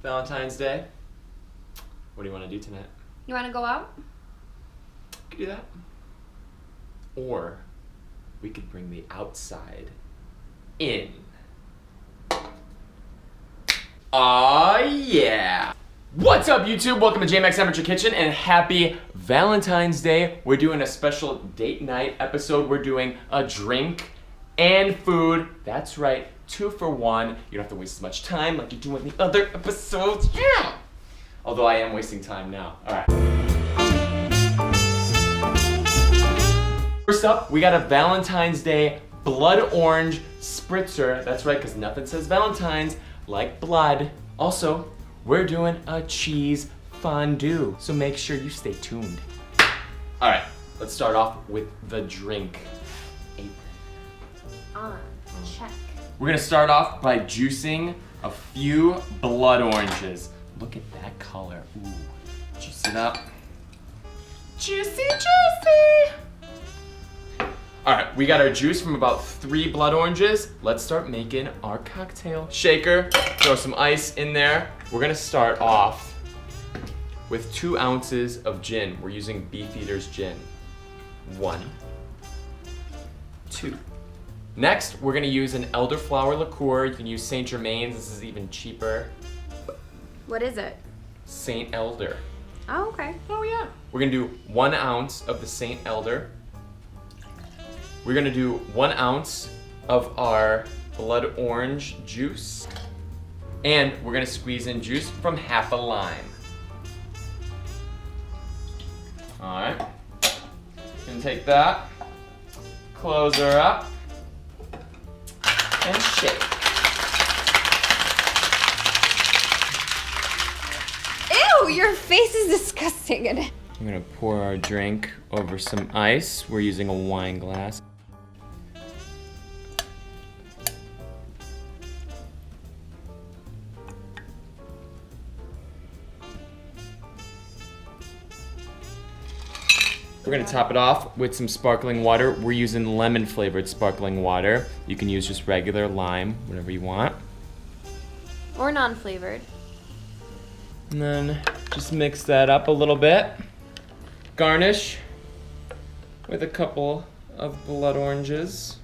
Valentine's Day. What do you want to do tonight? You want to go out? We could do that. Or we could bring the outside in. Aw, yeah. What's up, YouTube? Welcome to JMax Amateur Kitchen and happy Valentine's Day. We're doing a special date night episode. We're doing a drink and food. That's right, 2 for 1. You don't have to waste as much time like you do in the other episodes. Yeah. Although I am wasting time now. All right. First up, we got a Valentine's Day blood orange spritzer. That's right, because nothing says Valentine's like blood. Also, we're doing a cheese fondue, so make sure you stay tuned. All right, let's start off with the drink. Check. We're gonna start off by juicing a few blood oranges. Look at that color. Ooh, juice it up. Juicy, juicy. All right, we got our juice from about 3 blood oranges. Let's start making our cocktail. Shaker, throw some ice in there. We're gonna start off with 2 ounces of gin. We're using Beefeater's gin. 1, 2. Next, we're gonna use an Elderflower Liqueur. You can use Saint Germain's, this is even cheaper. What is it? Saint Elder. Oh, okay. Oh yeah. We're gonna do 1 ounce of the Saint Elder. We're gonna do 1 ounce of our blood orange juice. And we're gonna squeeze in juice from half a lime. All right. Gonna take that, close her up, and shake. Ew, your face is disgusting. I'm gonna pour our drink over some ice. We're using a wine glass. We're gonna top it off with some sparkling water. We're using lemon flavored sparkling water. You can use just regular lime, whatever you want. Or non-flavored. And then just mix that up a little bit. Garnish with a couple of blood oranges.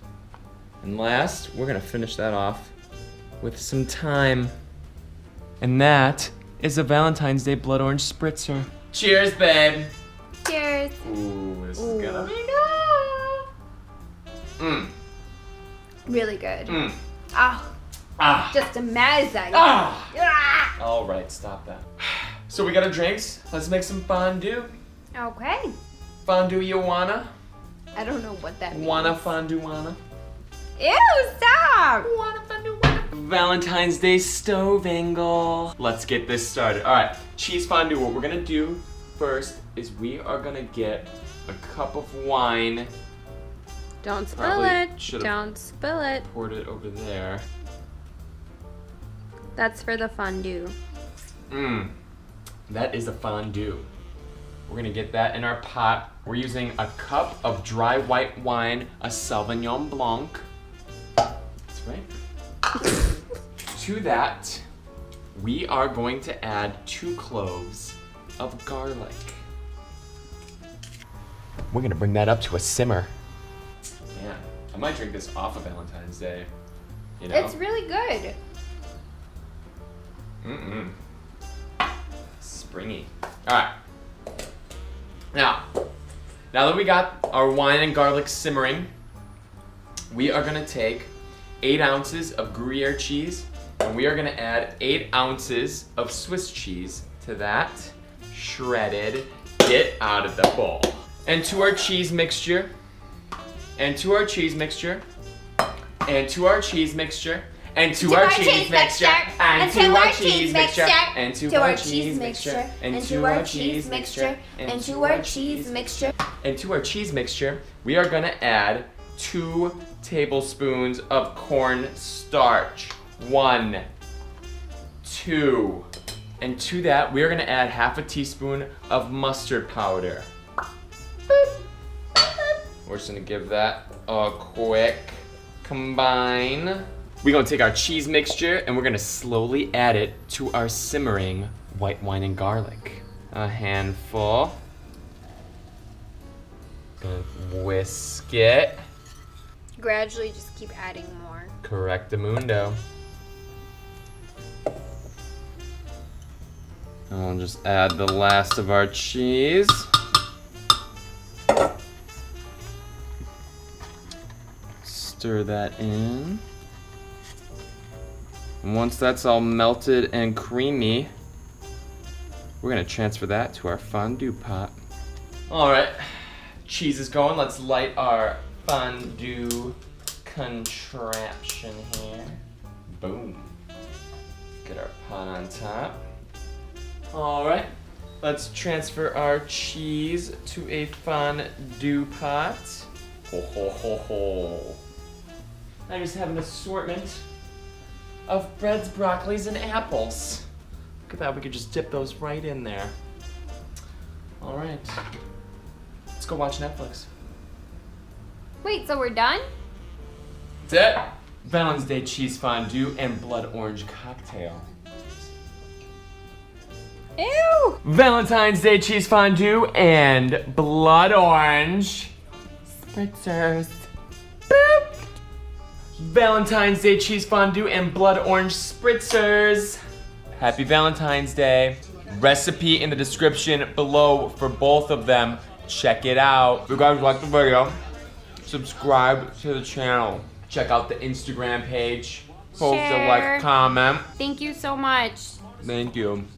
And last, we're gonna finish that off with some thyme. And that is a Valentine's Day blood orange spritzer. Cheers, babe. Cheers. Ooh, this is gonna be good. Really good. Ah. Just amazing. Ah. All right, stop that. So we got our drinks. Let's make some fondue. Okay. Fondue you wanna? I don't know what that means. Wanna fondue wanna? Ew, stop. Wanna fondue wanna? Valentine's Day stove angle. Let's get this started. All right, cheese fondue. What we're gonna do first is we are gonna get a cup of wine. Don't spill Probably it. should've Don't spill it. Poured it over there. That's for the fondue. That is a fondue. We're gonna get that in our pot. We're using a cup of dry white wine, a Sauvignon blanc. That's right. To that, we are going to add 2 cloves of garlic. We're gonna bring that up to a simmer. Yeah, I might drink this off of Valentine's Day. You know? It's really good. Springy. All right. Now that we got our wine and garlic simmering, we are gonna take 8 ounces of Gruyere cheese, and we are gonna add 8 ounces of Swiss cheese to that. Shredded. Get out of the bowl. And to our cheese mixture. And to our cheese mixture. And to our cheese mixture. And to our cheese mixture. And to our cheese mixture. And to our cheese mixture. And to our cheese mixture. And to our cheese mixture. And to our cheese mixture, we are gonna add 2 tablespoons of corn starch. 1, 2. And to that, we are gonna add half a teaspoon of mustard powder. We're just gonna give that a quick combine. We're gonna take our cheese mixture and we're gonna slowly add it to our simmering white wine and garlic. A handful. Gonna whisk it. Gradually just keep adding more. Correctamundo. And we'll just add the last of our cheese. Stir that in. And once that's all melted and creamy, we're gonna transfer that to our fondue pot. All right, cheese is going. Let's light our fondue contraption here. Boom. Get our pot on top. All right, let's transfer our cheese to a fondue pot. Ho, ho, ho, ho. I just have an assortment of breads, broccolis, and apples. Look at that, we could just dip those right in there. All right, let's go watch Netflix. Wait, so we're done? That's it. Valentine's Day cheese fondue and blood orange cocktail. Ew! Valentine's Day cheese fondue and blood orange spritzers. Boop. Valentine's Day cheese fondue and blood orange spritzers. Happy Valentine's Day. Recipe in the description below for both of them. Check it out. If you guys like the video, subscribe to the channel. Check out the Instagram page. Post a like, comment. Thank you so much. Thank you.